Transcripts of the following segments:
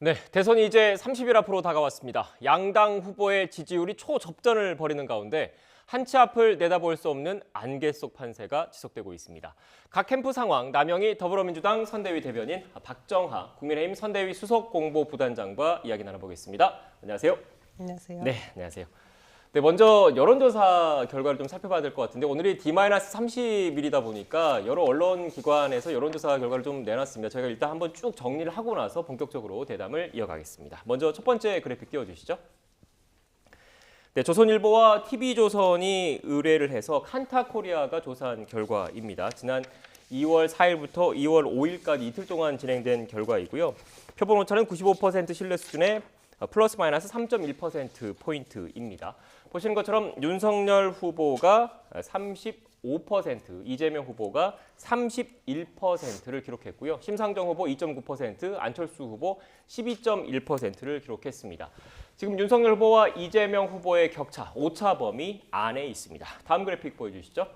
네, 대선이 이제 30일 앞으로 다가왔습니다. 양당 후보의 지지율이 초접전을 벌이는 가운데 한 치 앞을 내다볼 수 없는 안개 속 판세가 지속되고 있습니다. 각 캠프 상황, 남영희 더불어민주당 선대위 대변인, 박정하 국민의힘 선대위 수석 공보 부단장과 이야기 나눠보겠습니다. 안녕하세요. 안녕하세요. 네, 안녕하세요. 네, 먼저 여론조사 결과를 좀 살펴봐야 될 것 같은데 오늘이 D-30일이다 보니까 여러 언론 기관에서 여론조사 결과를 좀 내놨습니다. 저희가 일단 한번 쭉 정리를 하고 나서 본격적으로 대담을 이어가겠습니다. 먼저 첫 번째 그래픽 띄워주시죠. 네, 조선일보와 TV조선이 의뢰를 해서 칸타코리아가 조사한 결과입니다. 지난 2월 4일부터 2월 5일까지 이틀 동안 진행된 결과이고요. 표본 오차는 95% 신뢰 수준의 플러스 마이너스 3.1%포인트입니다. 보시는 것처럼 윤석열 후보가 35%, 이재명 후보가 31%를 기록했고요. 심상정 후보 2.9%, 안철수 후보 12.1%를 기록했습니다. 지금 윤석열 후보와 이재명 후보의 격차, 오차 범위 안에 있습니다. 다음 그래픽 보여주시죠.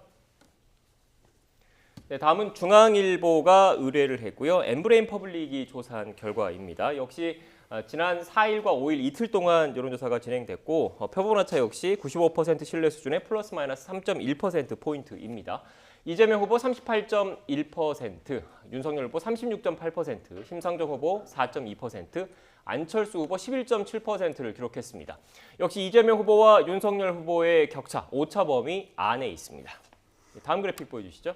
네, 다음은 중앙일보가 의뢰를 했고요. 엠브레인 퍼블릭이 조사한 결과입니다. 역시 지난 4일과 5일 이틀 동안 여론조사가 진행됐고 표본 오차 역시 95% 신뢰 수준의 플러스 마이너스 3.1%포인트입니다. 이재명 후보 38.1%, 윤석열 후보 36.8%, 심상정 후보 4.2%, 안철수 후보 11.7%를 기록했습니다. 역시 이재명 후보와 윤석열 후보의 격차, 오차 범위 안에 있습니다. 다음 그래픽 보여주시죠.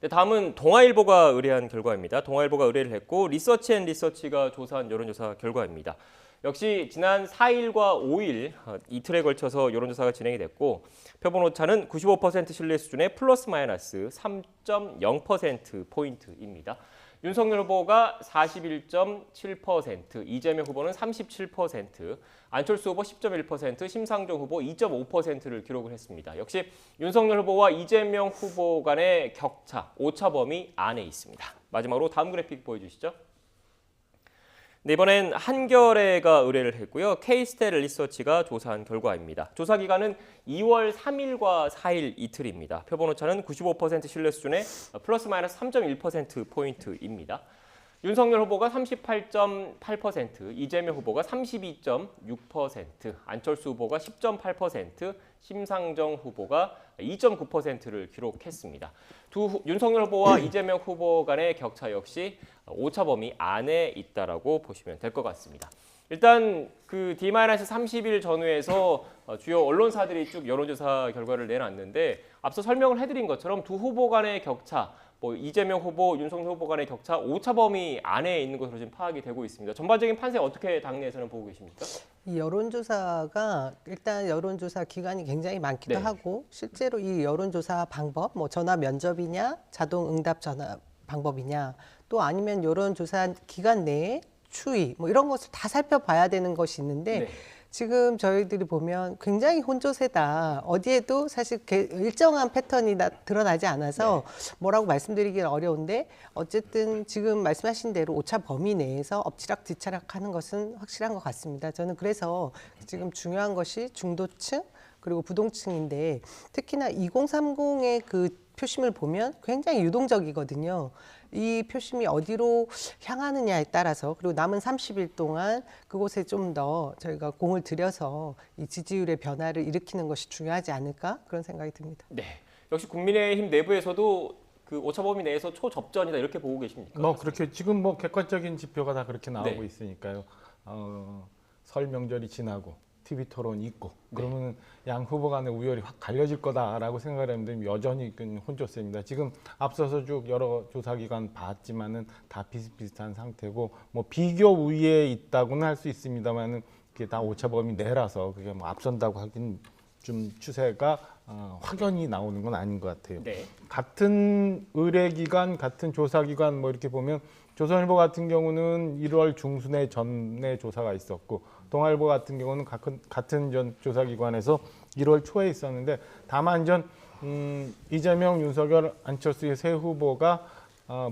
네, 다음은 동아일보가 의뢰한 결과입니다. 동아일보가 의뢰를 했고 리서치앤리서치가 조사한 여론조사 결과입니다. 역시 지난 4일과 5일 이틀에 걸쳐서 여론조사가 진행이 됐고 표본 오차는 95% 신뢰 수준의 플러스 마이너스 3.0%포인트입니다. 윤석열 후보가 41.7%, 이재명 후보는 37%, 안철수 후보 10.1%, 심상정 후보 2.5%를 기록을 했습니다. 역시 윤석열 후보와 이재명 후보 간의 격차, 오차 범위 안에 있습니다. 마지막으로 다음 그래픽 보여주시죠. 네, 이번엔 한겨레가 의뢰를 했고요. K스텔 리서치가 조사한 결과입니다. 조사 기간은 2월 3일과 4일 이틀입니다. 표본 오차는 95% 신뢰 수준의 플러스 마이너스 3.1%포인트입니다. 윤석열 후보가 38.8%, 이재명 후보가 32.6%, 안철수 후보가 10.8%, 심상정 후보가 2.9%를 기록했습니다. 윤석열 후보와 이재명 후보 간의 격차 역시 오차 범위 안에 있다라고 보시면 될 것 같습니다. 일단 그 D-30일 전후에서 주요 언론사들이 쭉 여론조사 결과를 내놨는데 앞서 설명을 해드린 것처럼 두 후보 간의 격차, 이재명 후보, 윤석열 후보 간의 격차 오차 범위 안에 있는 것으로 지금 파악이 되고 있습니다. 전반적인 판세 어떻게 당내에서는 보고 계십니까? 이 여론조사가 일단 여론조사 기간이 굉장히 많기도 네. 하고 실제로 이 여론조사 방법, 전화 면접이냐, 자동 응답 전화 방법이냐, 또 아니면 여론조사 기간 내에 추이, 이런 것을 다 살펴봐야 되는 것이 있는데 네. 지금 저희들이 보면 굉장히 혼조세다. 어디에도 사실 일정한 패턴이 드러나지 않아서 뭐라고 말씀드리기는 어려운데 어쨌든 지금 말씀하신 대로 오차 범위 내에서 엎치락뒤치락하는 것은 확실한 것 같습니다. 저는 그래서 지금 중요한 것이 중도층 그리고 부동층인데 특히나 2030의 그 표심을 보면 굉장히 유동적이거든요. 이 표심이 어디로 향하느냐에 따라서 그리고 남은 30일 동안 그곳에 좀 더 저희가 공을 들여서 이 지지율의 변화를 일으키는 것이 중요하지 않을까 그런 생각이 듭니다. 네, 역시 국민의힘 내부에서도 그 오차 범위 내에서 초접전이다 이렇게 보고 계십니까? 그렇게 지금 객관적인 지표가 다 그렇게 나오고 네. 있으니까요. 설 명절이 지나고 TV 토론 있고 그러면 양 후보 간의 우열이 확 갈려질 거다라고 생각을 했는데 여전히 혼조세입니다. 지금 앞서서 쭉 여러 조사기관 봤지만은 다 비슷비슷한 상태고 비교 우위에 있다고는 할 수 있습니다만은 그게 다 오차 범위 내라서 그게 앞선다고 하긴 좀 추세가 확연히 나오는 건 아닌 것 같아요. 네. 같은 의뢰기관, 같은 조사기관 이렇게 보면 조선일보 같은 경우는 1월 중순에 전에 조사가 있었고 동아일보 같은 경우는 같은 조사기관에서 1월 초에 있었는데 다만 이재명, 윤석열, 안철수의 세 후보가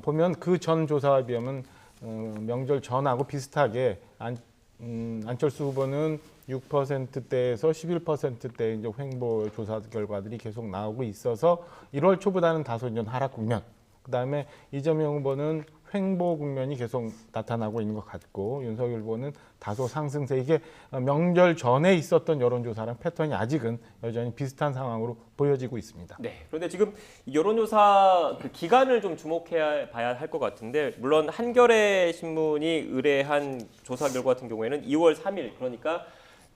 보면 그 전 조사에 비하면 명절 전하고 비슷하게 안철수 후보는 6%대에서 11%대 이제 횡보 조사 결과들이 계속 나오고 있어서 1월 초보다는 다소 하락 국면. 그다음에 이재명 후보는 횡보 국면이 계속 나타나고 있는 것 같고 윤석열 후보는 다소 상승세. 이게 명절 전에 있었던 여론조사랑 패턴이 아직은 여전히 비슷한 상황으로 보여지고 있습니다. 네. 그런데 지금 여론조사 그 기간을 좀 주목해 봐야 할 것 같은데 물론 한겨레 신문이 의뢰한 조사 결과 같은 경우에는 2월 3일 그러니까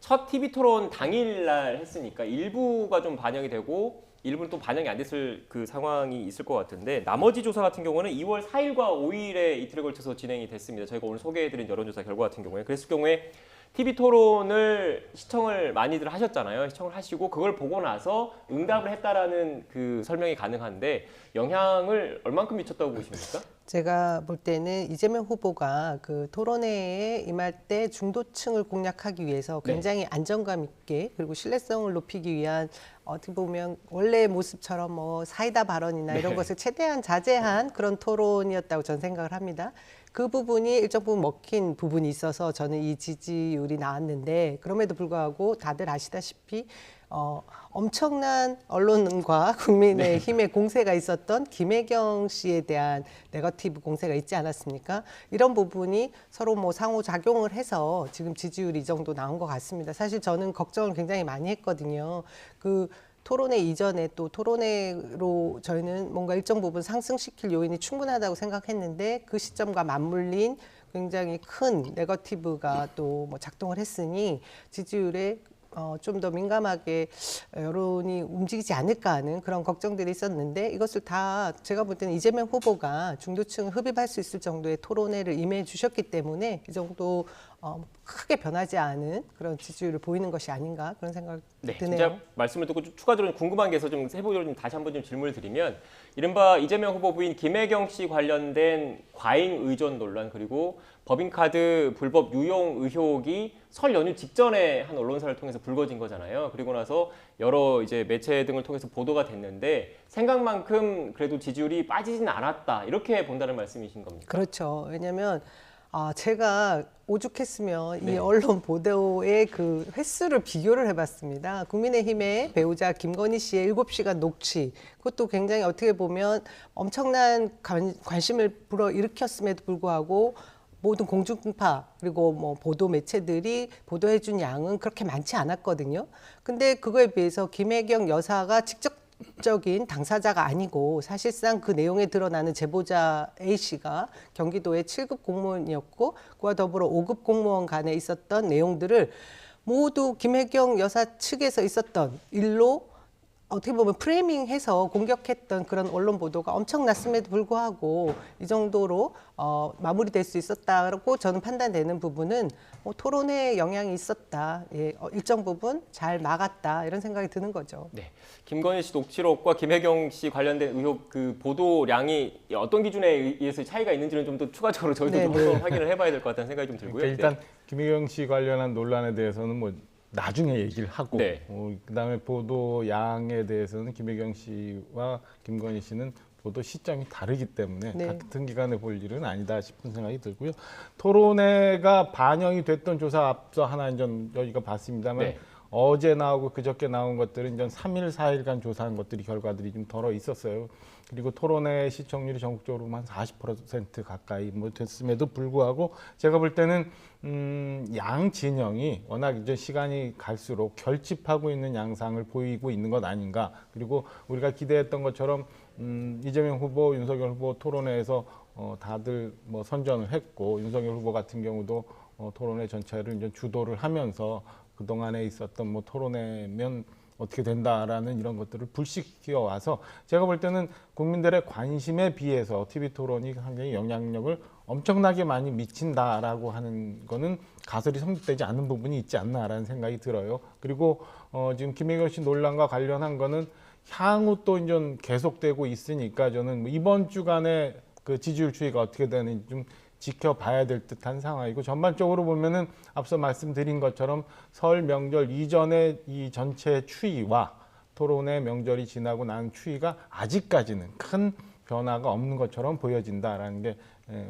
첫 TV 토론 당일날 했으니까 일부가 좀 반영이 되고 일부는 또 반영이 안 됐을 그 상황이 있을 것 같은데 나머지 조사 같은 경우는 2월 4일과 5일에 이틀에 걸쳐서 진행이 됐습니다. 저희가 오늘 소개해드린 여론조사 결과 같은 경우에 그랬을 경우에 TV 토론을 시청을 많이들 하셨잖아요. 시청을 하시고 그걸 보고 나서 응답을 했다라는 그 설명이 가능한데 영향을 얼만큼 미쳤다고 보십니까? 제가 볼 때는 이재명 후보가 그 토론회에 임할 때 중도층을 공략하기 위해서 굉장히 안정감 있게 그리고 신뢰성을 높이기 위한 어떻게 보면 원래의 모습처럼 뭐 사이다 발언이나 이런 것을 최대한 자제한 그런 토론이었다고 저는 생각을 합니다. 그 부분이 일정 부분 먹힌 부분이 있어서 저는 이 지지율이 나왔는데 그럼에도 불구하고 다들 아시다시피 엄청난 언론과 국민의힘의 공세가 있었던 김혜경 씨에 대한 네거티브 공세가 있지 않았습니까? 이런 부분이 서로 뭐 상호작용을 해서 지금 지지율이 이 정도 나온 것 같습니다. 사실 저는 걱정을 굉장히 많이 했거든요. 그 토론회 이전에 또 토론회로 저희는 뭔가 일정 부분 상승시킬 요인이 충분하다고 생각했는데 그 시점과 맞물린 굉장히 큰 네거티브가 또 뭐 작동을 했으니 지지율에 좀 더 민감하게 여론이 움직이지 않을까 하는 그런 걱정들이 있었는데 이것을 다 제가 볼 때는 이재명 후보가 중도층을 흡입할 수 있을 정도의 토론회를 임해 주셨기 때문에 이 정도 크게 변하지 않은 그런 지지율을 보이는 것이 아닌가 그런 생각이 네, 드네요. 진짜 말씀을 듣고 추가적으로 궁금한 게 있어서 좀 세부적으로 다시 한번 좀 질문을 드리면 이른바 이재명 후보 부인 김혜경 씨 관련된 과잉 의존 논란 그리고 법인카드 불법 유용 의혹이 설 연휴 직전에 한 언론사를 통해서 불거진 거잖아요. 그리고 나서 여러 이제 매체 등을 통해서 보도가 됐는데 생각만큼 그래도 지지율이 빠지진 않았다 이렇게 본다는 말씀이신 겁니까? 그렇죠. 왜냐하면 제가 오죽했으면 네. 이 언론 보도의 그 횟수를 비교를 해봤습니다. 국민의힘의 배우자 김건희 씨의 7시간 녹취, 그것도 굉장히 어떻게 보면 엄청난 관심을 불어일으켰음에도 불구하고 모든 공중파 그리고 뭐 보도 매체들이 보도해준 양은 그렇게 많지 않았거든요. 근데 그거에 비해서 김혜경 여사가 직접적인 당사자가 아니고 사실상 그 내용에 드러나는 제보자 A씨가 경기도의 7급 공무원이었고 그와 더불어 5급 공무원 간에 있었던 내용들을 모두 김혜경 여사 측에서 있었던 일로 어떻게 보면 프레이밍해서 공격했던 그런 언론 보도가 엄청났음에도 불구하고 이 정도로 마무리될 수 있었다고 저는 판단되는 부분은 토론회에 영향이 있었다. 예, 일정 부분 잘 막았다. 이런 생각이 드는 거죠. 네, 김건희 씨 녹취록과 김혜경 씨 관련된 의혹 그 보도량이 어떤 기준에 의해서 차이가 있는지는 좀 더 추가적으로 저희도 좀 한번 확인을 해봐야 될 것 같다는 생각이 좀 들고요. 그러니까 일단 김혜경 씨 관련한 논란에 대해서는 뭐 나중에 얘기를 하고 네. 그다음에 보도 양에 대해서는 김혜경 씨와 김건희 씨는 보도 시점이 다르기 때문에 네. 같은 기간에 볼 일은 아니다 싶은 생각이 들고요. 토론회가 반영이 됐던 조사 앞서 하나 좀 저희가 봤습니다만 네. 어제 나오고 그저께 나온 것들은 이제 3일, 4일간 조사한 것들이 결과들이 좀 덜어 있었어요. 그리고 토론회 시청률이 전국적으로 한 40% 가까이 뭐 됐음에도 불구하고 제가 볼 때는 양 진영이 워낙 이제 시간이 갈수록 결집하고 있는 양상을 보이고 있는 것 아닌가. 그리고 우리가 기대했던 것처럼 이재명 후보, 윤석열 후보 토론회에서 다들 뭐 선전을 했고 윤석열 후보 같은 경우도 토론회 전체를 이제 주도를 하면서 그동안에 있었던 뭐 토론회면 어떻게 된다라는 이런 것들을 불식시켜 와서 제가 볼 때는 국민들의 관심에 비해서 TV 토론이 굉장히 영향력을 엄청나게 많이 미친다라고 하는 거는 가설이 성립되지 않는 부분이 있지 않나라는 생각이 들어요. 그리고 지금 김혜경 씨 논란과 관련한 거는 향후 또 이제 계속되고 있으니까 저는 뭐 이번 주간에 그 지지율 추이가 어떻게 되는지 좀 지켜봐야 될 듯한 상황이고 전반적으로 보면은 앞서 말씀드린 것처럼 설 명절 이전의 이 전체 추이와 토론회 명절이 지나고 난 추이가 아직까지는 큰 변화가 없는 것처럼 보여진다라는 게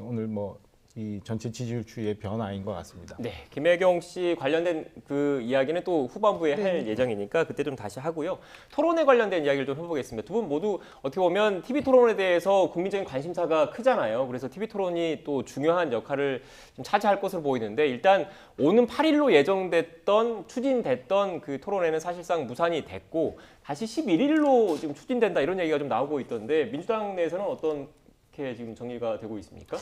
오늘 뭐 이 전체 지지율 추이의 변화인 것 같습니다. 네, 김혜경 씨 관련된 그 이야기는 또 후반부에 할 예정이니까 그때 좀 다시 하고요. 토론에 관련된 이야기를 좀 해보겠습니다. 두 분 모두 어떻게 보면 TV 토론에 대해서 국민적인 관심사가 크잖아요. 그래서 TV 토론이 또 중요한 역할을 좀 차지할 것으로 보이는데 일단 오는 8일로 예정됐던 추진됐던 그 토론회는 사실상 무산이 됐고 다시 11일로 지금 추진된다 이런 얘기가 좀 나오고 있던데 민주당 내에서는 어떻게 지금 정리가 되고 있습니까?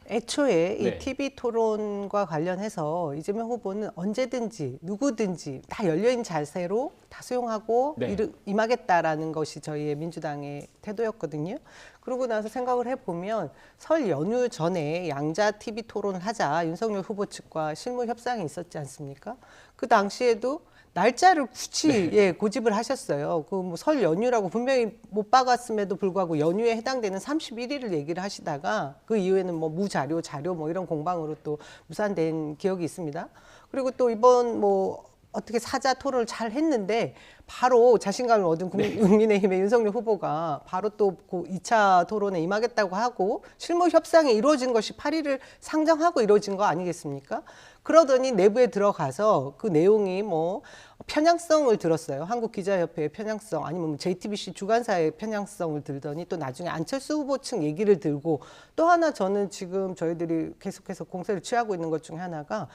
애초에 네. 이 TV 토론과 관련해서 이재명 후보는 언제든지 누구든지 다 열려있는 자세로 다 수용하고 네. 임하겠다라는 것이 저희의 민주당의 태도였거든요. 그러고 나서 생각을 해보면 설 연휴 전에 양자 TV 토론을 하자 윤석열 후보 측과 실무 협상이 있었지 않습니까? 그 당시에도 날짜를 굳이 고집을 하셨어요. 그 뭐 설 연휴라고 분명히 못 박았음에도 불구하고 연휴에 해당되는 31일을 얘기를 하시다가 그 이후에는 뭐 무자료, 자료 뭐 이런 공방으로 또 무산된 기억이 있습니다. 그리고 또 이번 뭐 어떻게 사자 토론을 잘 했는데 바로 자신감을 얻은 국민의힘의 윤석열 후보가 바로 또 그 2차 토론에 임하겠다고 하고 실무 협상이 이루어진 것이 8일을 상정하고 이루어진 거 아니겠습니까? 그러더니 내부에 들어가서 그 내용이 뭐 편향성을 들었어요. 한국기자협회의 편향성 아니면 JTBC 주간사의 편향성을 들더니 또 나중에 안철수 후보 측 얘기를 들고 또 하나 저는 지금 저희들이 계속해서 공세를 취하고 있는 것 중에 하나가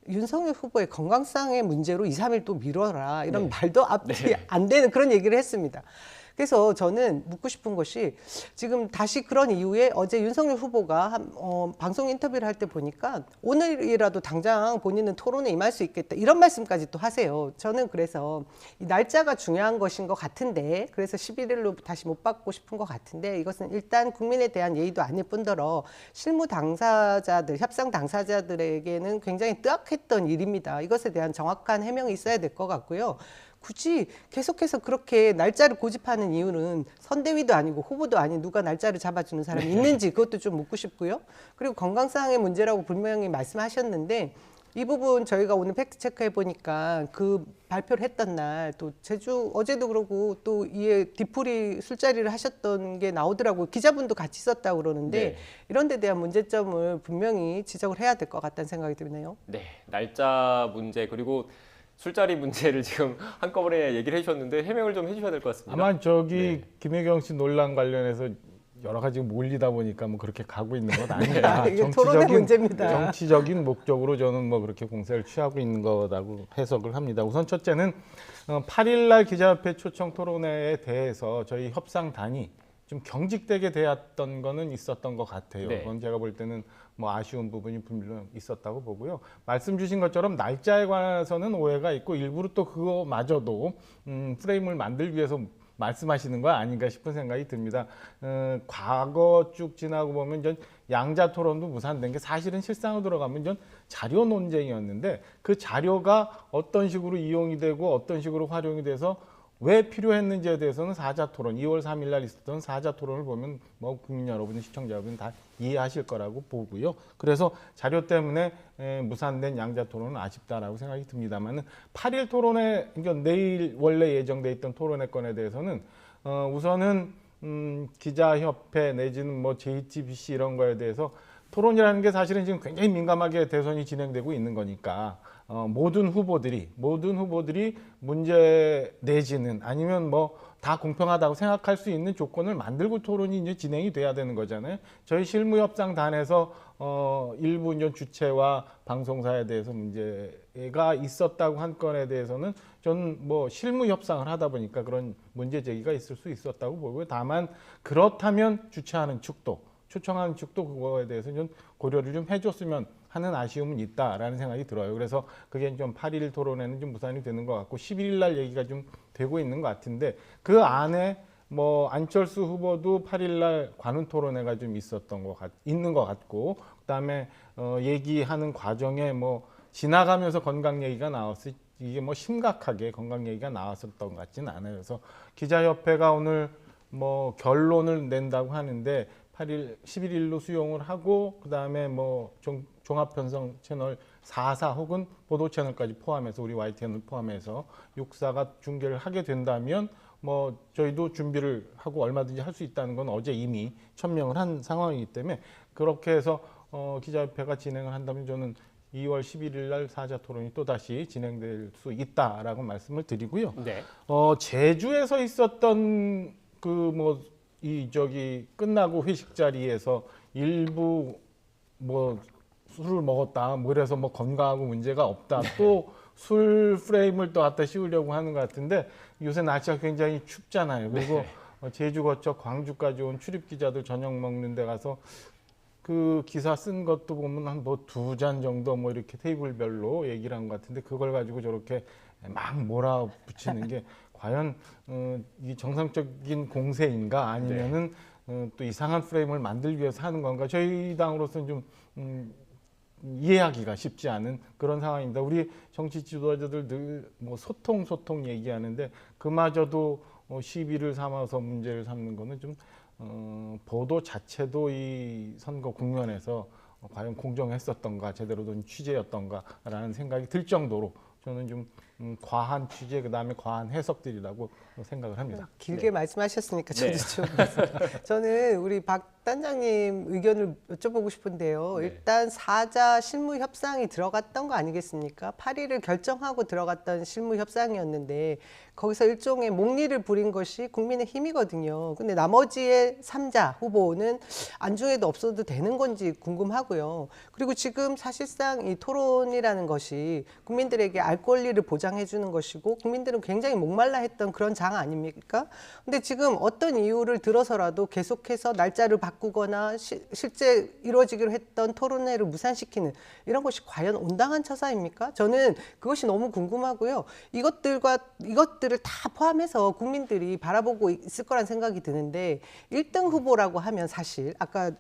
윤석열 후보의 건강상의 문제로 2, 3일 또 미뤄라 이런 말도 앞뒤 안 되는 그런 얘기를 했습니다. 그래서 저는 묻고 싶은 것이 지금 다시 그런 이후에 어제 윤석열 후보가 방송 인터뷰를 할 때 보니까 오늘이라도 당장 본인은 토론에 임할 수 있겠다 이런 말씀까지 또 하세요. 저는 그래서 이 날짜가 중요한 것인 것 같은데 그래서 11일로 다시 못 받고 싶은 것 같은데 이것은 일단 국민에 대한 예의도 아닐 뿐더러 실무 당사자들, 협상 당사자들에게는 굉장히 뜨악했던 일입니다. 이것에 대한 정확한 해명이 있어야 될 것 같고요. 굳이 계속해서 그렇게 날짜를 고집하는 이유는 선대위도 아니고 후보도 아닌 누가 날짜를 잡아주는 사람이 있는지 그것도 좀 묻고 싶고요. 그리고 건강상의 문제라고 분명히 말씀하셨는데 이 부분 저희가 오늘 팩트 체크해 보니까 그 발표를 했던 날 또 제주 어제도 그러고 또 이에 뒤풀이 술자리를 하셨던 게 나오더라고요. 기자분도 같이 있었다고 그러는데 네. 이런 데 대한 문제점을 분명히 지적을 해야 될 것 같다는 생각이 드네요. 네, 날짜 문제 그리고 술자리 문제를 지금 한꺼번에 얘기를 해주셨는데 해명을 좀 해주셔야 될 것 같습니다. 아마 저기 네. 김혜경 씨 논란 관련해서 여러 가지 몰리다 보니까 뭐 그렇게 가고 있는 건 아니다. 이게 토론의 문제입니다. 정치적인 목적으로 저는 뭐 그렇게 공세를 취하고 있는 거라고 해석을 합니다. 우선 첫째는 8일 날 기자협회 초청 토론회에 대해서 저희 협상단이 좀 경직되게 되었던 거는 있었던 것 같아요. 네. 그건 제가 볼 때는 뭐 아쉬운 부분이 분명 있었다고 보고요. 말씀 주신 것처럼 날짜에 관해서는 오해가 있고 일부러 또 그거마저도 프레임을 만들기 위해서 말씀하시는 거 아닌가 싶은 생각이 듭니다. 과거 쭉 지나고 보면 전 양자 토론도 무산된 게 사실은 실상으로 들어가면 전 자료 논쟁이었는데 그 자료가 어떤 식으로 이용이 되고 어떤 식으로 활용이 돼서 왜 필요했는지에 대해서는 4자 토론, 2월 3일 날 있었던 4자 토론을 보면 뭐 국민 여러분, 시청자 여러분 다 이해하실 거라고 보고요. 그래서 자료 때문에 무산된 양자 토론은 아쉽다라고 생각이 듭니다만은 8일 토론회, 그러니까 내일 원래 예정돼 있던 토론회 건에 대해서는 우선은 기자협회 내지는 뭐 JTBC 이런 거에 대해서 토론이라는 게 사실은 지금 굉장히 민감하게 대선이 진행되고 있는 거니까 모든 후보들이 문제 내지는 아니면 뭐 다 공평하다고 생각할 수 있는 조건을 만들고 토론이 이제 진행이 돼야 되는 거잖아요. 저희 실무협상단에서 일부 이제 주체와 방송사에 대해서 문제가 있었다고 한 건에 대해서는 저는 뭐 실무 협상을 하다 보니까 그런 문제 제기가 있을 수 있었다고 보고요. 다만 그렇다면 주최하는 측도 초청하는 측도 그거에 대해서 좀 고려를 좀 해줬으면 하는 아쉬움은 있다라는 생각이 들어요. 그래서 그게 좀 8일 토론회는 좀 무산이 되는 것 같고 11일 날 얘기가 좀 되고 있는 것 같은데 그 안에 뭐 안철수 후보도 8일 날 관훈 토론회가 좀 있는 것 같고 그다음에 얘기하는 과정에 뭐 지나가면서 건강 얘기가 나왔을 이게 뭐 심각하게 건강 얘기가 나왔었던 것 같지는 않아요. 그래서 기자협회가 오늘 뭐 결론을 낸다고 하는데 11일로 수용을 하고 그다음에 뭐 종합편성 채널 4사 혹은 보도 채널까지 포함해서 우리 YTN을 포함해서 6사가 중계를 하게 된다면 뭐 저희도 준비를 하고 얼마든지 할 수 있다는 건 어제 이미 천명을 한 상황이기 때문에 그렇게 해서 기자협회가 진행을 한다면 저는 2월 11일 날 사자 토론이 또 다시 진행될 수 있다라고 말씀을 드리고요. 네. 제주에서 있었던 끝나고 회식 자리에서 일부 술을 먹었다, 이래서 건강하고 문제가 없다, 또 술 프레임을 또 갖다 씌우려고 하는 것 같은데 요새 날씨가 굉장히 춥잖아요. 그리고 제주 거쳐 광주까지 온 출입 기자들 저녁 먹는 데 가서 그 기사 쓴 것도 보면 한 2잔 정도 이렇게 테이블별로 얘기를 한 것 같은데 그걸 가지고 저렇게 막 몰아붙이는 게 과연 이 정상적인 공세인가 아니면은 또 이상한 프레임을 만들기 위해서 하는 건가 저희 당으로서는 좀 이해하기가 쉽지 않은 그런 상황입니다. 우리 정치 지도자들 늘 소통 얘기하는데 그마저도 시비를 삼아서 문제를 삼는 거는 좀 보도 자체도 이 선거 국면에서 과연 공정했었던가 제대로 된 취재였던가라는 생각이 들 정도로 저는 좀 과한 취재 그다음에 과한 해석들이라고 생각을 합니다. 길게 말씀하셨으니까 저도 좀 저는 우리 박 단장님 의견을 여쭤보고 싶은데요. 일단 사자 실무 협상이 들어갔던 거 아니겠습니까? 8일을 결정하고 들어갔던 실무 협상이었는데 거기서 일종의 목리를 부린 것이 국민의힘이거든요. 근데 나머지의 3자 후보는 안중에도 없어도 되는 건지 궁금하고요. 그리고 지금 사실상 이 토론이라는 것이 국민들에게 알 권리를 보장해 주는 것이고 국민들은 굉장히 목말라 했던 그런 장 아닙니까? 근데 지금 어떤 이유를 들어서라도 계속해서 날짜를 바꾸거나 실제 이루어지기로 했던 토론회를 무산시키는 이런 것이 과연 온당한 처사입니까? 저는 그것이 너무 궁금하고요. 이것들을 다 포함해서 국민들이 바라보고 있을 거란 생각이 드는데 1등 후보라고 하면 사실 아까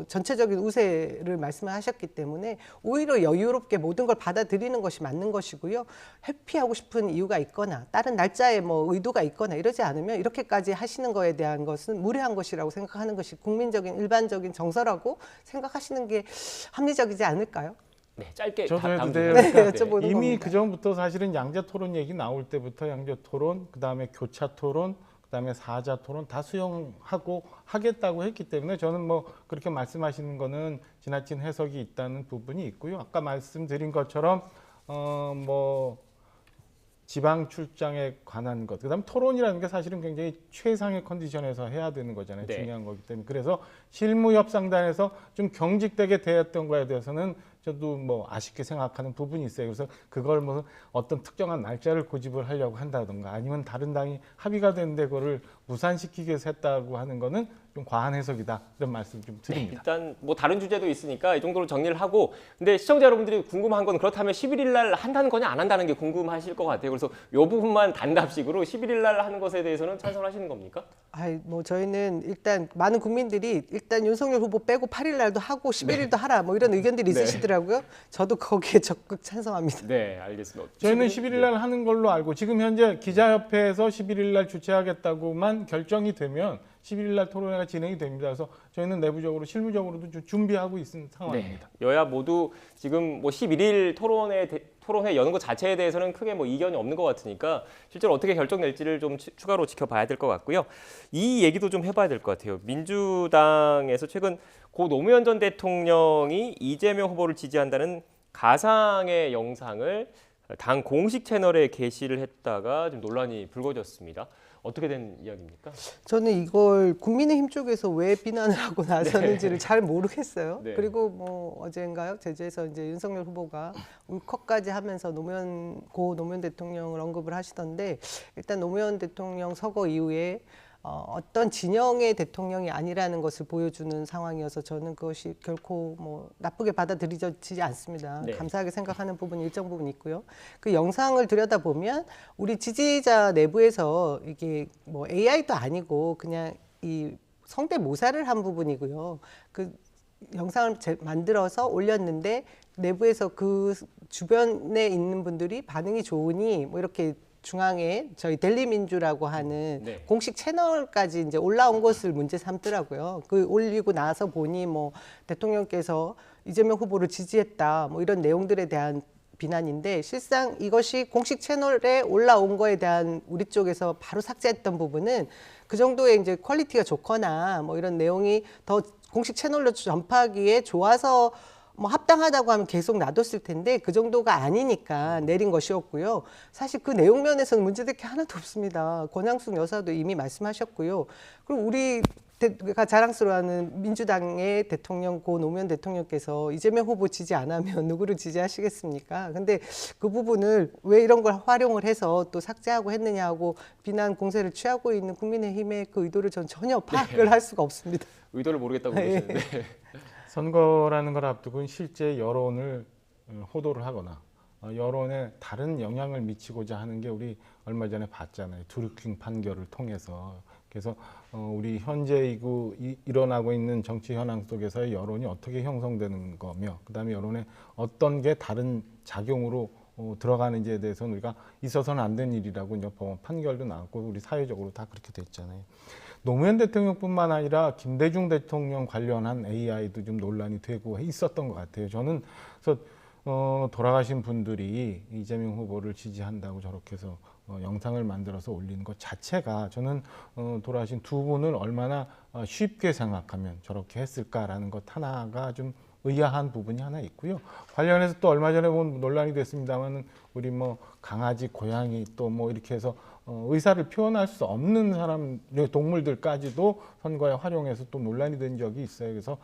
전체적인 우세를 말씀을 하셨기 때문에 오히려 여유롭게 모든 걸 받아들이는 것이 맞는 것이고요. 회피하고 싶은 이유가 있거나 다른 날짜에 의도가 있거나 이러지 않으면 이렇게까지 하시는 거에 대한 것은 무례한 것이라고 생각하는 것이 국민적인 일반적인 정서라고 생각하시는 게 합리적이지 않을까요? 네, 짧게 저도 해도 돼요. 여쭤보는 이미 겁니다. 그 전부터 사실은 양자 토론 얘기 나올 때부터 양자 토론, 그다음에 교차 토론, 그다음에 사자 토론 다 수용하고 하겠다고 했기 때문에 저는 그렇게 말씀하시는 거는 지나친 해석이 있다는 부분이 있고요. 아까 말씀드린 것처럼 지방 출장에 관한 것, 그다음 토론이라는 게 사실은 굉장히 최상의 컨디션에서 해야 되는 거잖아요. 중요한 거기 때문에 그래서 실무협상단에서 좀 경직되게 대했던 거에 대해서는 저도 아쉽게 생각하는 부분이 있어요. 그래서 그걸 어떤 특정한 날짜를 고집을 하려고 한다던가 아니면 다른 당이 합의가 됐는데 그거를 무산시키기 위해서 했다고 하는 거는 좀 과한 해석이다 이런 말씀 좀 드립니다. 일단 다른 주제도 있으니까 이 정도로 정리를 하고 근데 시청자 여러분들이 궁금한 건 그렇다면 11일 날 한다는 거냐 안 한다는 게 궁금하실 것 같아요. 그래서 이 부분만 단답식으로 11일 날 하는 것에 대해서는 찬성하시는 겁니까? 저희는 일단 많은 국민들이 일단 윤석열 후보 빼고 8일 날도 하고 11일도 하라 이런 의견들이 있으시더라고요. 저도 거기에 적극 찬성합니다. 네, 알겠습니다. 저희는 11일 날 하는 걸로 알고 지금 현재 기자협회에서 11일 날 주최하겠다고만 결정이 되면 11일 날 토론회가 진행이 됩니다. 그래서 저희는 내부적으로 실무적으로도 좀 준비하고 있는 상황입니다. 여야 모두 지금 11일 토론회 여는 것 자체에 대해서는 크게 이견이 없는 것 같으니까 실제로 어떻게 결정될지를 좀 추가로 지켜봐야 될 것 같고요. 이 얘기도 좀 해봐야 될 것 같아요. 민주당에서 최근 고 노무현 전 대통령이 이재명 후보를 지지한다는 가상의 영상을 당 공식 채널에 게시를 했다가 좀 논란이 불거졌습니다. 어떻게 된 이야기입니까? 저는 이걸 국민의힘 쪽에서 왜 비난을 하고 나서는지를 잘 모르겠어요. 그리고 어제인가요? 제주에서 이제 윤석열 후보가 울컥까지 하면서 고 노무현 대통령을 언급을 하시던데 일단 노무현 대통령 서거 이후에 어떤 진영의 대통령이 아니라는 것을 보여주는 상황이어서 저는 그것이 결코 나쁘게 받아들여지지 않습니다. 감사하게 생각하는 부분이 일정 부분 있고요. 그 영상을 들여다보면 우리 지지자 내부에서 이게 AI도 아니고 그냥 이 성대모사를 한 부분이고요. 그 영상을 만들어서 올렸는데 내부에서 그 주변에 있는 분들이 반응이 좋으니 이렇게 중앙에 저희 델리민주라고 하는 공식 채널까지 이제 올라온 것을 문제 삼더라고요. 그 올리고 나서 보니 대통령께서 이재명 후보를 지지했다 이런 내용들에 대한 비난인데 실상 이것이 공식 채널에 올라온 거에 대한 우리 쪽에서 바로 삭제했던 부분은 그 정도의 이제 퀄리티가 좋거나 뭐 이런 내용이 더 공식 채널로 전파하기에 좋아서 뭐 합당하다고 하면 계속 놔뒀을 텐데 그 정도가 아니니까 내린 것이었고요. 사실 그 내용 면에서는 문제될 게 하나도 없습니다. 권양숙 여사도 이미 말씀하셨고요. 그리고 우리가 자랑스러워하는 민주당의 대통령 고 노무현 대통령께서 이재명 후보 지지 안 하면 누구를 지지하시겠습니까? 근데 그 부분을 왜 이런 걸 활용을 해서 또 삭제하고 했느냐고 비난 공세를 취하고 있는 국민의힘의 그 의도를 전 전혀 파악을 할 수가 없습니다. 의도를 모르겠다고 네. 그러시는데 선거라는 걸 앞두고 실제 여론을 호도를 하거나 여론에 다른 영향을 미치고자 하는 게 우리 얼마 전에 봤잖아요. 드루킹 판결을 통해서. 그래서 우리 현재 일어나고 있는 정치 현황 속에서의 여론이 어떻게 형성되는 거며 그다음에 여론에 어떤 게 다른 작용으로 들어가는지에 대해서는 우리가 있어서는 안 된 일이라고 이제 법원 판결도 나왔고 우리 사회적으로 다 그렇게 됐잖아요. 노무현 대통령뿐만 아니라 김대중 대통령 관련한 AI도 좀 논란이 되고 있었던 것 같아요. 저는 그래서 돌아가신 분들이 이재명 후보를 지지한다고 저렇게 해서 영상을 만들어서 올리는 것 자체가 저는 돌아가신 두 분을 얼마나 쉽게 생각하면 저렇게 했을까라는 것 하나가 좀 의아한 부분이 하나 있고요. 관련해서 또 얼마 전에 본 논란이 됐습니다만은 우리 뭐 강아지, 고양이 또 뭐 이렇게 해서 의사를 표현할 수 없는 사람, 동물들까지도 선거에 활용해서 또 논란이 된 적이 있어요. 그래서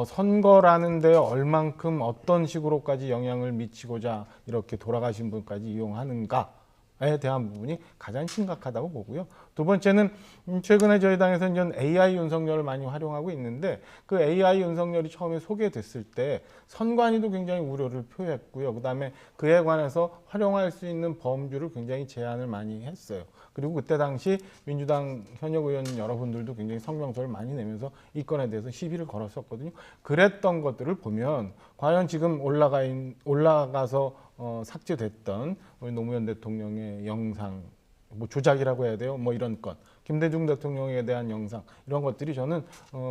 선거라는 데 얼만큼 어떤 식으로까지 영향을 미치고자 이렇게 돌아가신 분까지 이용하는가에 대한 부분이 가장 심각하다고 보고요. 두 번째는 최근에 저희 당에서 이제 AI 윤석열을 많이 활용하고 있는데 그 AI 윤석열이 처음에 소개됐을 때 선관위도 굉장히 우려를 표했고요. 그다음에 그에 관해서 활용할 수 있는 범주를 굉장히 제한을 많이 했어요. 그리고 그때 당시 민주당 현역 의원 여러분들도 굉장히 성명서를 많이 내면서 이 건에 대해서 시비를 걸었었거든요. 그랬던 것들을 보면 과연 지금 올라가서 삭제됐던 우리 노무현 대통령의 영상 뭐 조작이라고 해야 돼요. 뭐 이런 건 김대중 대통령에 대한 영상 이런 것들이 저는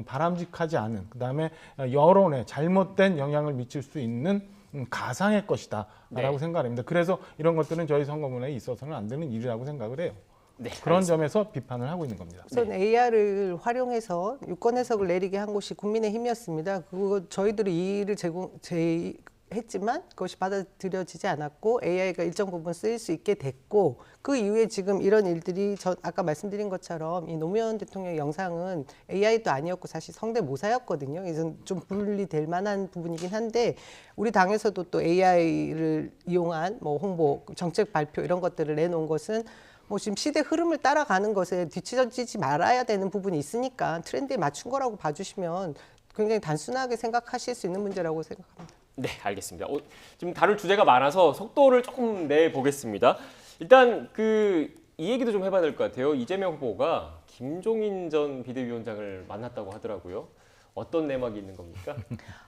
바람직하지 않은 그다음에 여론에 잘못된 영향을 미칠 수 있는 가상의 것이다라고 네. 생각합니다. 그래서 이런 것들은 저희 선거문화에 있어서는 안 되는 일이라고 생각을 해요. 네, 그런 알겠습니다. 점에서 비판을 하고 있는 겁니다. 우선 AR을 활용해서 유권 해석을 내리게 한 곳이 국민의힘이었습니다. 그거 저희들이 이 일을 제공했지만 그것이 받아들여지지 않았고 AI가 일정 부분 쓰일 수 있게 됐고 그 이후에 지금 이런 일들이 아까 말씀드린 것처럼 이 노무현 대통령 영상은 AI도 아니었고 사실 성대모사였거든요. 그래서 좀 분리될 만한 부분이긴 한데 우리 당에서도 또 AI를 이용한 뭐 홍보, 정책 발표 이런 것들을 내놓은 것은 뭐 지금 시대 흐름을 따라가는 것에 뒤처지지 말아야 되는 부분이 있으니까 트렌드에 맞춘 거라고 봐주시면 굉장히 단순하게 생각하실 수 있는 문제라고 생각합니다. 네, 알겠습니다. 지금 다룰 주제가 많아서 속도를 조금 내보겠습니다. 일단 이 얘기도 좀 해봐야 될 것 같아요. 이재명 후보가 김종인 전 비대위원장을 만났다고 하더라고요. 어떤 내막이 있는 겁니까?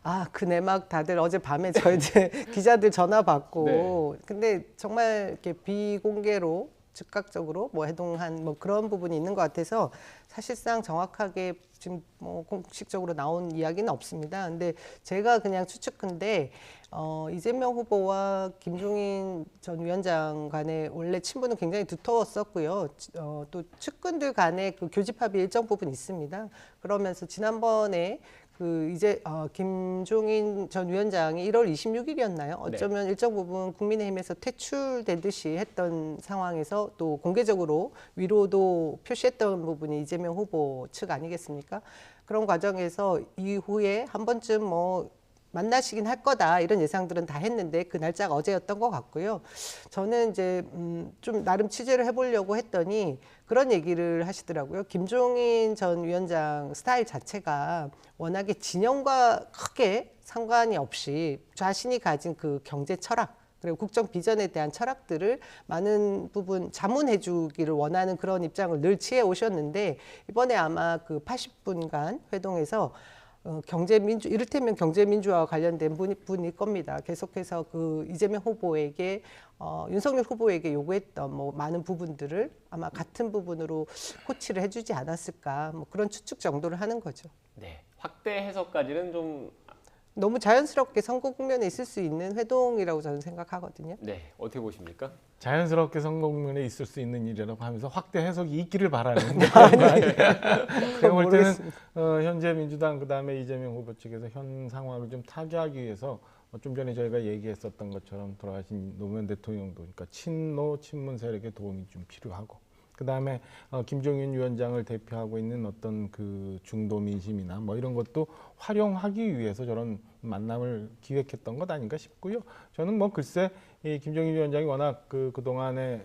아, 그 내막 다들 어젯밤에 저희들 기자들 전화 받고 근데 정말 이렇게 비공개로 즉각적으로 뭐 해동한 뭐 그런 부분이 있는 것 같아서 사실상 정확하게 지금 뭐 공식적으로 나온 이야기는 없습니다. 근데 제가 그냥 추측컨대 이재명 후보와 김종인 전 위원장 간의 원래 친분은 굉장히 두터웠었고요. 또 측근들 간의 그 교집합이 일정 부분 있습니다. 그러면서 지난번에 김종인 전 위원장이 1월 26일이었나요? 어쩌면 일정 부분 국민의힘에서 퇴출되듯이 했던 상황에서 또 공개적으로 위로도 표시했던 부분이 이재명 후보 측 아니겠습니까? 그런 과정에서 이후에 한 번쯤 뭐 만나시긴 할 거다 이런 예상들은 다 했는데 그 날짜가 어제였던 것 같고요. 저는 이제 좀 나름 취재를 해보려고 했더니 그런 얘기를 하시더라고요. 김종인 전 위원장 스타일 자체가 워낙에 진영과 크게 상관이 없이 자신이 가진 그 경제 철학 그리고 국정 비전에 대한 철학들을 많은 부분 자문해 주기를 원하는 그런 입장을 늘 취해 오셨는데 이번에 아마 그 80분간 회동에서 이를테면 경제민주화와 관련된 분일 겁니다. 계속해서 그 이재명 후보에게 윤석열 후보에게 요구했던 뭐 많은 부분들을 아마 같은 부분으로 코치를 해주지 않았을까 뭐 그런 추측 정도를 하는 거죠. 네, 확대 해석까지는 좀 너무 자연스럽게 선거 국면에 있을 수 있는 회동이라고 저는 생각하거든요. 네, 어떻게 보십니까? 자연스럽게 선거 국면에 있을 수 있는 일이라고 하면서 확대 해석이 있기를 바라는 제가 볼 때는 현재 민주당 그다음에 이재명 후보 측에서 현 상황을 좀 타개하기 위해서 좀 전에 저희가 얘기했었던 것처럼 돌아가신 노무현 대통령도 그러니까 친노 친문 세력의 도움이 좀 필요하고 그다음에 김종인 위원장을 대표하고 있는 어떤 그 중도 민심이나 뭐 이런 것도 활용하기 위해서 저런 만남을 기획했던 것 아닌가 싶고요. 저는 뭐 글쎄 이 김종인 위원장이 워낙 그동안에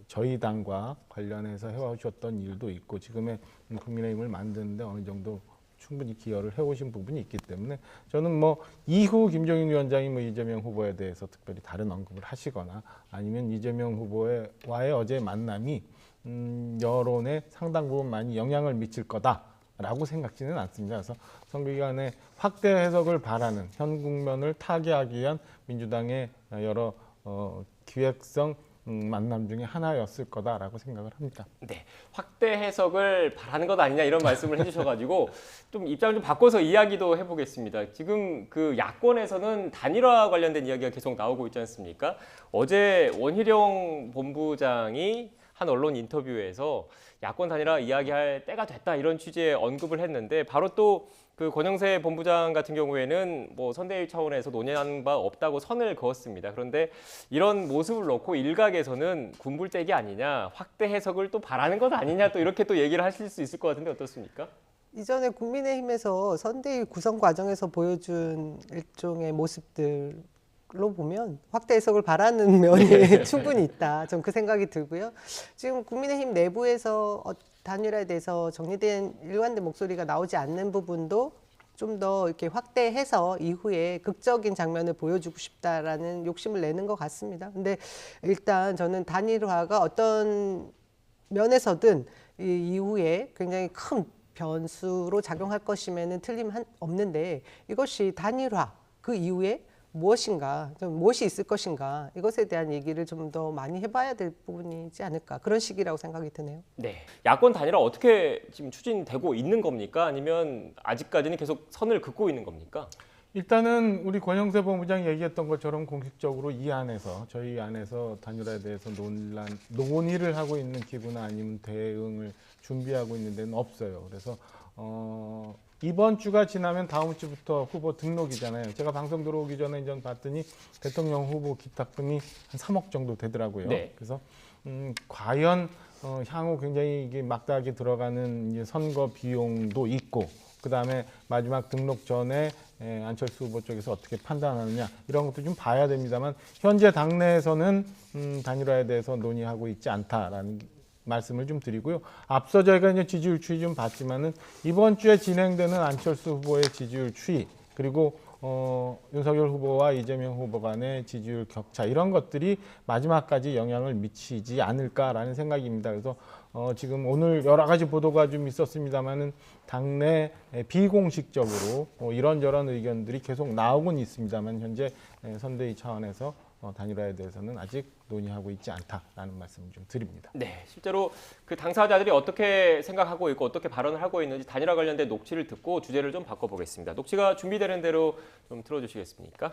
저희 당과 관련해서 해오셨던 일도 있고 지금의 국민의힘을 만드는데 어느 정도 충분히 기여를 해오신 부분이 있기 때문에 저는 뭐 이후 김종인 위원장이 뭐 이재명 후보에 대해서 특별히 다른 언급을 하시거나 아니면 이재명 후보와의 어제 만남이 여론에 상당 부분 많이 영향을 미칠 거다라고 생각지는 않습니다. 그래서 선거 기간에 확대 해석을 바라는 현 국면을 타개하기 위한 민주당의 여러 기획성 만남 중에 하나였을 거다라고 생각을 합니다. 네, 확대 해석을 바라는 것 아니냐 이런 말씀을 해주셔가지고 좀 입장을 좀 바꿔서 이야기도 해보겠습니다. 지금 그 야권에서는 단일화 관련된 이야기가 계속 나오고 있지 않습니까? 어제 원희룡 본부장이 한 언론 인터뷰에서 야권 단일화 이야기할 때가 됐다 이런 취지의 언급을 했는데 바로 또 그 권영세 본부장 같은 경우에는 뭐 선대위 차원에서 논의한 바 없다고 선을 그었습니다. 그런데 이런 모습을 놓고 일각에서는 군불대기 아니냐, 확대 해석을 또 바라는 것 아니냐 또 이렇게 또 얘기를 하실 수 있을 것 같은데 어떻습니까? 이전에 국민의힘에서 선대위 구성 과정에서 보여준 일종의 모습들로 보면 확대 해석을 바라는 면이 충분히 있다. 전 그 생각이 들고요. 지금 국민의힘 내부에서 단일화에 대해서 정리된 일관된 목소리가 나오지 않는 부분도 좀 더 이렇게 확대해서 이후에 극적인 장면을 보여주고 싶다라는 욕심을 내는 것 같습니다. 근데 일단 저는 단일화가 어떤 면에서든 이 이후에 굉장히 큰 변수로 작용할 것임에는 틀림없는데 이것이 단일화 그 이후에 무엇인가, 좀 무엇이 있을 것인가 이것에 대한 얘기를 좀 더 많이 해봐야 될 부분이지 않을까 그런 시기라고 생각이 드네요. 네, 야권 단일화 어떻게 지금 추진되고 있는 겁니까? 아니면 아직까지는 계속 선을 긋고 있는 겁니까? 일단은 우리 권영세 본부장 얘기했던 것처럼 공식적으로 이 안에서 저희 안에서 단일화에 대해서 논의를 하고 있는 기구나 아니면 대응을 준비하고 있는 데는 없어요. 그래서 이번 주가 지나면 다음 주부터 후보 등록이잖아요. 제가 방송 들어오기 전에 이제 봤더니 대통령 후보 기탁금이 한 3억 정도 되더라고요. 네. 그래서 과연 향후 굉장히 이게 막대하게 들어가는 이제 선거 비용도 있고 그다음에 마지막 등록 전에 안철수 후보 쪽에서 어떻게 판단하느냐 이런 것도 좀 봐야 됩니다만 현재 당내에서는 단일화에 대해서 논의하고 있지 않다라는 말씀을 좀 드리고요. 앞서 저희가 이제 지지율 추이 좀 봤지만은 이번 주에 진행되는 안철수 후보의 지지율 추이 그리고 윤석열 후보와 이재명 후보 간의 지지율 격차 이런 것들이 마지막까지 영향을 미치지 않을까라는 생각입니다. 그래서 지금 오늘 여러 가지 보도가 좀 있었습니다만은 당내 비공식적으로 이런저런 의견들이 계속 나오곤 있습니다만 현재 선대위 차원에서 단일화에 대해서는 아직 논의하고 있지 않다라는 말씀을 좀 드립니다. 네, 실제로 그 당사자들이 어떻게 생각하고 있고 어떻게 발언을 하고 있는지 단일화 관련된 녹취를 듣고 주제를 좀 바꿔보겠습니다. 녹취가 준비되는 대로 좀 틀어주시겠습니까?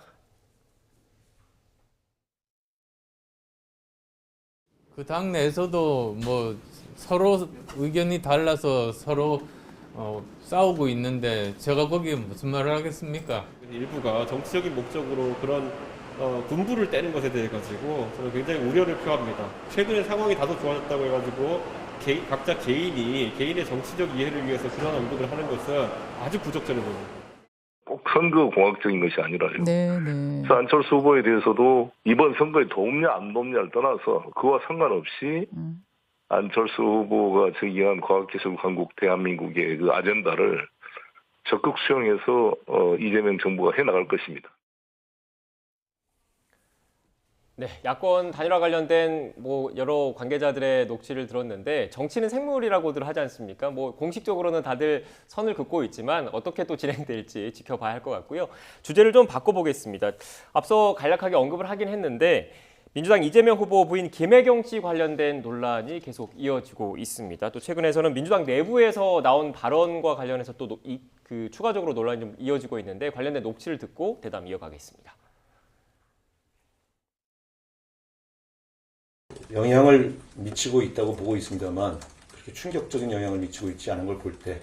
그 당내에서도 뭐 서로 의견이 달라서 서로 싸우고 있는데 제가 거기에 무슨 말을 하겠습니까? 일부가 정치적인 목적으로 그런 군부를 떼는 것에 대해 가지고 저는 굉장히 우려를 표합니다. 최근에 상황이 다소 좋아졌다고 해가지고 각자 개인의 정치적 이해를 위해서 그런 언급을 하는 것은 아주 부적절해 보입니다. 꼭 선거 공학적인 것이 아니라요. 네. 그래서 안철수 후보에 대해서도 이번 선거에 돕냐 안 돕냐를 떠나서 그와 상관없이 안철수 후보가 제기한 과학기술 강국 대한민국의 그 아젠다를 적극 수용해서 이재명 정부가 해나갈 것입니다. 네, 야권 단일화 관련된 뭐 여러 관계자들의 녹취를 들었는데 정치는 생물이라고들 하지 않습니까? 뭐 공식적으로는 다들 선을 긋고 있지만 어떻게 또 진행될지 지켜봐야 할 것 같고요. 주제를 좀 바꿔보겠습니다. 앞서 간략하게 언급을 하긴 했는데 민주당 이재명 후보 부인 김혜경 씨 관련된 논란이 계속 이어지고 있습니다. 또 최근에서는 민주당 내부에서 나온 발언과 관련해서 또 추가적으로 논란이 좀 이어지고 있는데 관련된 녹취를 듣고 대담 이어가겠습니다. 영향을 미치고 있다고 보고 있습니다만 그렇게 충격적인 영향을 미치고 있지 않은 걸 볼 때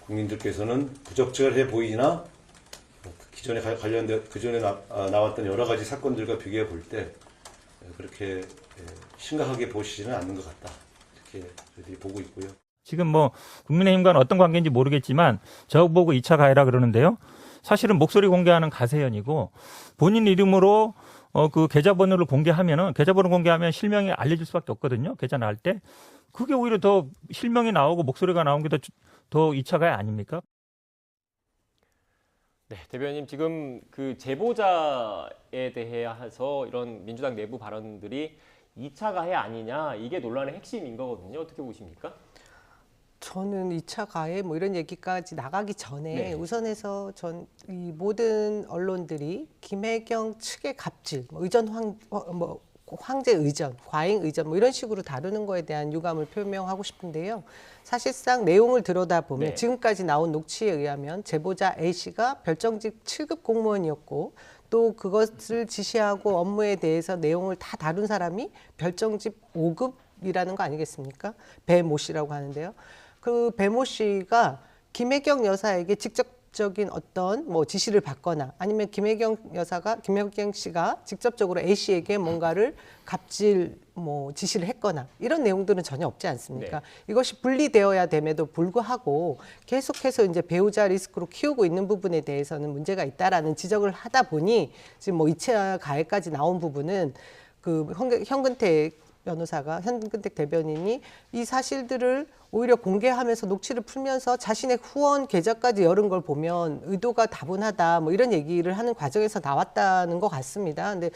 국민들께서는 부적절해 보이나 기존에 그전에 나왔던 여러 가지 사건들과 비교해 볼 때 그렇게 심각하게 보시지는 않는 것 같다. 이렇게 저희들이 보고 있고요. 지금 뭐 국민의힘과는 어떤 관계인지 모르겠지만 저보고 2차 가해라 그러는데요. 사실은 목소리 공개하는 가세연이고 본인 이름으로 그 계좌번호를 계좌번호 공개하면 실명이 알려질 수밖에 없거든요. 계좌 나올 때. 그게 오히려 더 실명이 나오고 목소리가 나온 게 더 2차 가해 아닙니까? 네, 대변인 지금 그 제보자에 대해서 이런 민주당 내부 발언들이 2차 가해 아니냐 이게 논란의 핵심인 거거든요. 어떻게 보십니까? 저는 2차 가해 뭐 이런 얘기까지 나가기 전에 네. 우선해서 전 이 모든 언론들이 김혜경 측의 갑질, 뭐 의전 황제 의전, 과잉 의전 뭐 이런 식으로 다루는 거에 대한 유감을 표명하고 싶은데요. 사실상 내용을 들여다보면 네. 지금까지 나온 녹취에 의하면 제보자 A씨가 별정직 7급 공무원이었고 또 그것을 지시하고 업무에 대해서 내용을 다 다룬 사람이 별정직 5급이라는 거 아니겠습니까? 배모 씨라고 하는데요. 그 배모 씨가 김혜경 여사에게 직접적인 어떤 뭐 지시를 받거나 아니면 김혜경 씨가 직접적으로 A 씨에게 뭔가를 갑질 뭐 지시를 했거나 이런 내용들은 전혀 없지 않습니까? 네. 이것이 분리되어야 됨에도 불구하고 계속해서 이제 배우자 리스크로 키우고 있는 부분에 대해서는 문제가 있다라는 지적을 하다 보니 지금 뭐 2차 가해까지 나온 부분은 그 현근택 대변인이 이 사실들을 오히려 공개하면서 녹취를 풀면서 자신의 후원 계좌까지 열은 걸 보면 의도가 다분하다 뭐 이런 얘기를 하는 과정에서 나왔다는 것 같습니다. 근데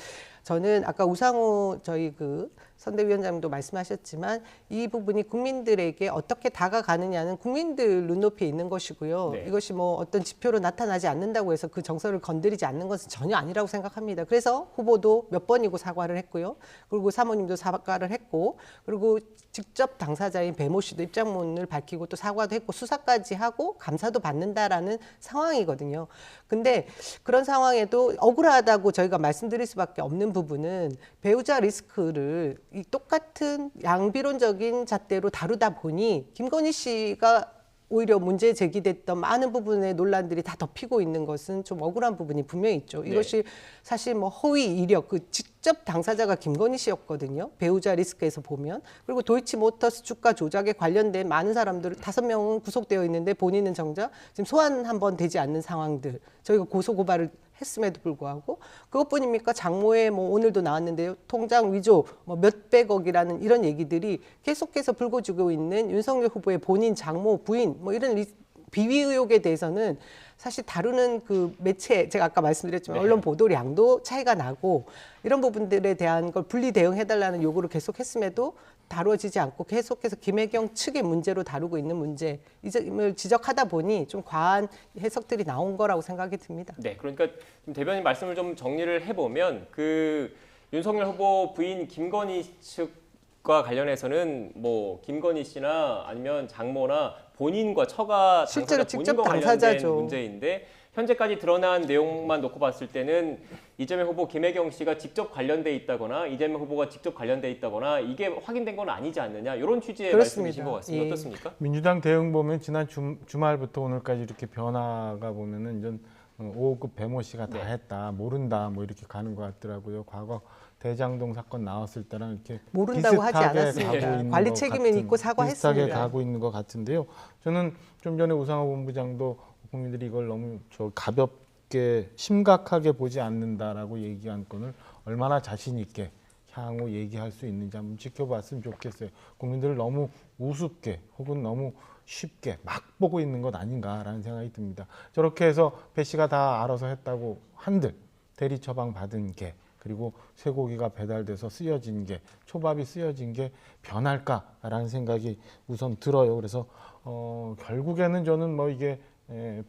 저는 아까 우상호 저희 그 선대위원장님도 말씀하셨지만 이 부분이 국민들에게 어떻게 다가가느냐는 국민들 눈높이에 있는 것이고요. 네. 이것이 뭐 어떤 지표로 나타나지 않는다고 해서 그 정서를 건드리지 않는 것은 전혀 아니라고 생각합니다. 그래서 후보도 몇 번이고 사과를 했고요. 그리고 사모님도 사과를 했고 그리고 직접 당사자인 배모 씨도 입장문을 밝히고 또 사과도 했고 수사까지 하고 감사도 받는다라는 상황이거든요. 근데 그런 상황에도 억울하다고 저희가 말씀드릴 수밖에 없는 부분은 배우자 리스크를 이 똑같은 양비론적인 잣대로 다루다 보니 김건희 씨가 오히려 문제 제기됐던 많은 부분의 논란들이 다 덮이고 있는 것은 좀 억울한 부분이 분명히 있죠. 이것이 사실 뭐 허위 이력, 그 직접 당사자가 김건희 씨였거든요. 배우자 리스크에서 보면. 그리고 도이치모터스 주가 조작에 관련된 많은 사람들 5명은 구속되어 있는데 본인은 정작 지금 소환 한번 되지 않는 상황들. 저희가 고소고발을 했음에도 불구하고 그것뿐입니까? 장모의 뭐 오늘도 나왔는데요. 통장 위조 뭐 몇백억이라는 이런 얘기들이 계속해서 불거지고 있는 윤석열 후보의 본인 장모 부인 뭐 이런 비위 의혹에 대해서는 사실 다루는 그 매체 제가 아까 말씀드렸지만 언론 보도량도 차이가 나고 이런 부분들에 대한 걸 분리 대응해달라는 요구를 계속했음에도 다루어지지 않고 계속해서 김혜경 측의 문제로 다루고 있는 문제임을 지적하다 보니 좀 과한 해석들이 나온 거라고 생각이 듭니다. 네, 그러니까 지금 대변인 말씀을 좀 정리를 해보면 그 윤석열 후보 부인 김건희 측과 관련해서는 뭐 김건희 씨나 아니면 장모나 본인과 처가 실제로 당사자 직접 본인과 당사자죠. 관련된 문제인데 현재까지 드러난 내용만 놓고 봤을 때는 이재명 후보 김혜경 씨가 직접 관련돼 있다거나 이재명 후보가 직접 관련돼 있다거나 이게 확인된 건 아니지 않느냐 이런 취지의 그렇습니다. 말씀이신 것 같습니다. 예. 어떻습니까? 민주당 대응 보면 지난 주말부터 오늘까지 이렇게 변화가 보면은 전 5급 배모 씨가 다 했다 모른다 뭐 이렇게 가는 것 같더라고요. 과거 대장동 사건 나왔을 때랑 이렇게 모른다고 하지 비슷하게 않았습니다. 가고 있는 관리 것 책임은 같은, 있고 사과했습니다. 비슷하게 가고 있는 것 같은데요. 저는 좀 전에 우상호 본부장도 국민들이 이걸 너무 가볍게 심각하게 보지 않는다라고 얘기한 건을 얼마나 자신 있게 향후 얘기할 수 있는지 한번 지켜봤으면 좋겠어요. 국민들을 너무 우습게 혹은 너무 쉽게 막 보고 있는 것 아닌가라는 생각이 듭니다. 저렇게 해서 배 씨가 다 알아서 했다고 한들 대리 처방 받은 게 그리고 쇠고기가 배달돼서 쓰여진 게 초밥이 쓰여진 게 변할까라는 생각이 우선 들어요. 그래서 결국에는 저는 뭐 이게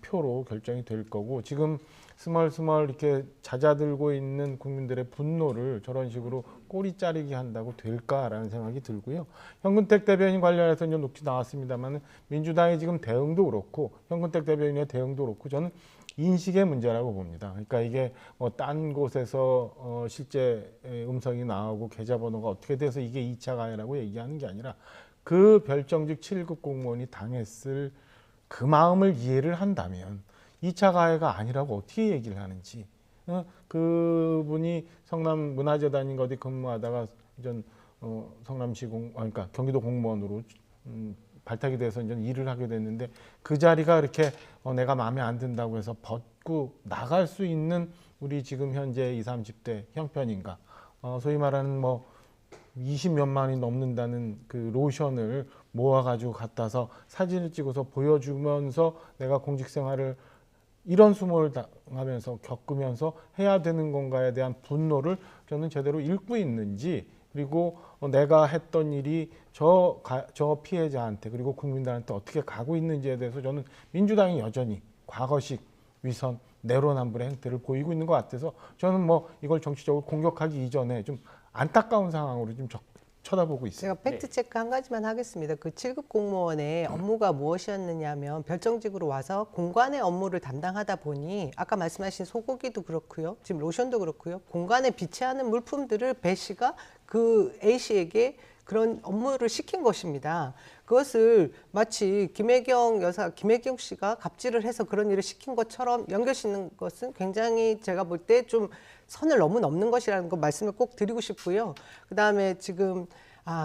표로 결정이 될 거고 지금 스멀스멀 이렇게 잦아들고 있는 국민들의 분노를 저런 식으로 꼬리 자르기 한다고 될까라는 생각이 들고요. 현근택 대변인 관련해서 좀 녹취 나왔습니다만 민주당의 지금 대응도 그렇고 현근택 대변인의 대응도 그렇고 저는 인식의 문제라고 봅니다. 그러니까 이게 뭐 딴 곳에서 실제 음성이 나오고 계좌번호가 어떻게 돼서 이게 2차 가해라고 얘기하는 게 아니라 그 별정직 7급 공무원이 당했을 그 마음을 이해를 한다면 2차 가해가 아니라고 어떻게 얘기를 하는지 그분이 성남 문화재단인가 어디 근무하다가 이전 성남시 그러니까 경기도 공무원으로 발탁이 돼서 이제 일을 하게 됐는데 그 자리가 이렇게 내가 마음에 안 든다고 해서 벗고 나갈 수 있는 우리 지금 현재 20, 30대 형편인가 소위 말하는 뭐 20몇만이 넘는다는 그 로션을 모아가지고 갖다서 사진을 찍어서 보여주면서 내가 공직생활을 이런 수모를 당하면서 겪으면서 해야 되는 건가에 대한 분노를 저는 제대로 읽고 있는지 그리고 내가 했던 일이 저 피해자한테 그리고 국민들한테 어떻게 가고 있는지에 대해서 저는 민주당이 여전히 과거식 위선 내로남불의 행태를 보이고 있는 것 같아서 저는 뭐 이걸 정치적으로 공격하기 이전에 좀 안타까운 상황으로 좀 쳐다보고 있어요. 제가 팩트 체크 한 가지만 하겠습니다. 그 7급 공무원의 업무가 무엇이었느냐면 별정직으로 와서 공관의 업무를 담당하다 보니 아까 말씀하신 소고기도 그렇고요. 지금 로션도 그렇고요. 공관에 비치하는 물품들을 배 씨가 그 A 씨에게 그런 업무를 시킨 것입니다. 그것을 마치 김혜경 씨가 갑질을 해서 그런 일을 시킨 것처럼 연결짓는 것은 굉장히 제가 볼 때 좀 선을 너무 넘는 것이라는 거 말씀을 꼭 드리고 싶고요. 그다음에 지금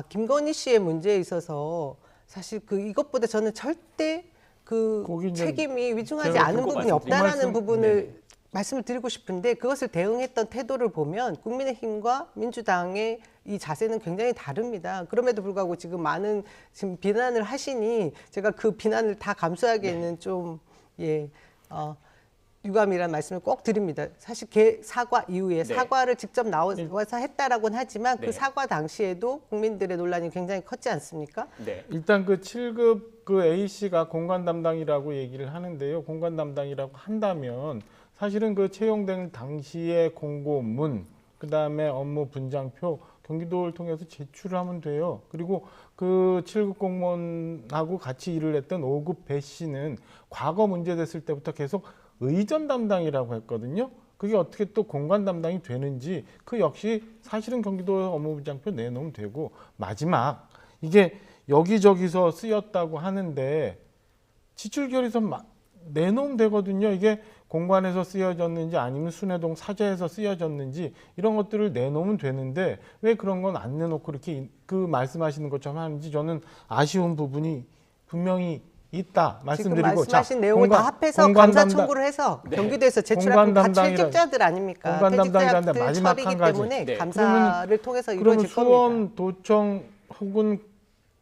김건희 씨의 문제에 있어서 사실 이것보다 저는 절대 그 책임이 위중하지 않은 부분이 없다라는 부분을 말씀을 드리고 싶은데 그것을 대응했던 태도를 보면 국민의힘과 민주당의 이 자세는 굉장히 다릅니다. 그럼에도 불구하고 지금 많은 비난을 하시니 제가 그 비난을 다 감수하기에는 좀 유감이라는 말씀을 꼭 드립니다. 사실 사과 이후에 사과를 직접 나와서 했다라고는 하지만 그 사과 당시에도 국민들의 논란이 굉장히 컸지 않습니까? 네. 일단 그 7급 그 A 씨가 공관 담당이라고 얘기를 하는데요. 공관 담당이라고 한다면 사실은 그 채용된 당시의 공고문, 그 다음에 업무 분장표, 경기도를 통해서 제출을 하면 돼요. 그리고 그 7급 공무원하고 같이 일을 했던 5급 배 씨는 과거 문제됐을 때부터 계속 의전 담당이라고 했거든요. 그게 어떻게 또 공관 담당이 되는지 그 역시 사실은 경기도 업무 분장표 내놓으면 되고 마지막 이게 여기저기서 쓰였다고 하는데 지출 결의서 내놓으면 되거든요. 이게 공관에서 쓰여졌는지 아니면 순회동 사저에서 쓰여졌는지 이런 것들을 내놓으면 되는데 왜 그런 건 안 내놓고 이렇게 그 말씀하시는 것처럼 하는지 저는 아쉬운 부분이 분명히 있다 말씀드리고 지금 말씀하신 내용을 다 합해서 감사 청구를 해서 경기도에서 제출하고 다 채직자들 아닙니까? 공관 담당이라는데 퇴직자들 마지막 처리이기 한 가지. 때문에 감사를 통해서 그러면 이루어질 겁니다. 수원 도청 혹은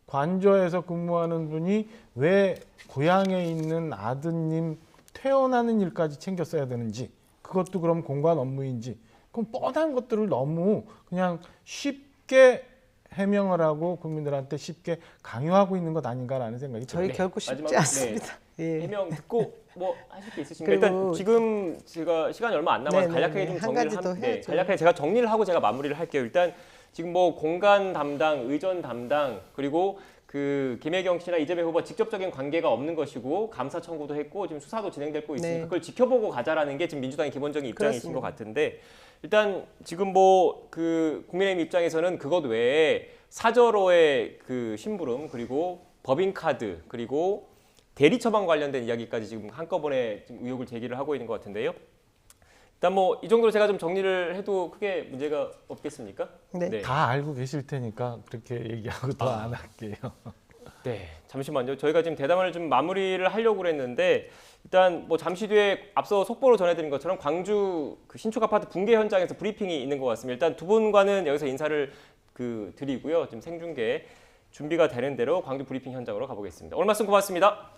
관저에서 근무하는 분이 왜 고향에 있는 아드님 퇴원하는 일까지 챙겼어야 되는지 그것도 그럼 공관 업무인지 그럼 뻔한 것들을 너무 그냥 쉽게 해명을 하고 국민들한테 쉽게 강요하고 있는 것 아닌가라는 생각이 저희 듭니다. 결코 쉽지 마지막으로, 않습니다. 예. 해명 듣고 뭐 하실 게 있으신가요? 일단 지금 제가 시간이 얼마 안 남아서 간략하게 좀 한 가지 더 해야죠. 간략하게 제가 정리를 하고 제가 마무리를 할게요. 일단 지금 뭐 공간 담당, 의전 담당 그리고 그 김혜경 씨나 이재명 후보 직접적인 관계가 없는 것이고 감사 청구도 했고 지금 수사도 진행되고 있으니까 그걸 지켜보고 가자라는 게 지금 민주당의 기본적인 입장이신 것 같은데 일단 지금 뭐 그 국민의힘 입장에서는 그것 외에 사저로의 그 심부름 그리고 법인카드 그리고 대리 처방 관련된 이야기까지 지금 한꺼번에 지금 의혹을 제기를 하고 있는 것 같은데요. 일단 뭐 이 정도로 제가 좀 정리를 해도 크게 문제가 없겠습니까? 네. 다 알고 계실 테니까 그렇게 얘기하고 더 안 할게요. 네, 잠시만요. 저희가 지금 대담을 좀 마무리를 하려고 그랬는데 일단 뭐 잠시 뒤에 앞서 속보로 전해드린 것처럼 광주 그 신축 아파트 붕괴 현장에서 브리핑이 있는 것 같습니다. 일단 두 분과는 여기서 인사를 드리고요. 지금 생중계 준비가 되는 대로 광주 브리핑 현장으로 가보겠습니다. 오늘 말씀 고맙습니다.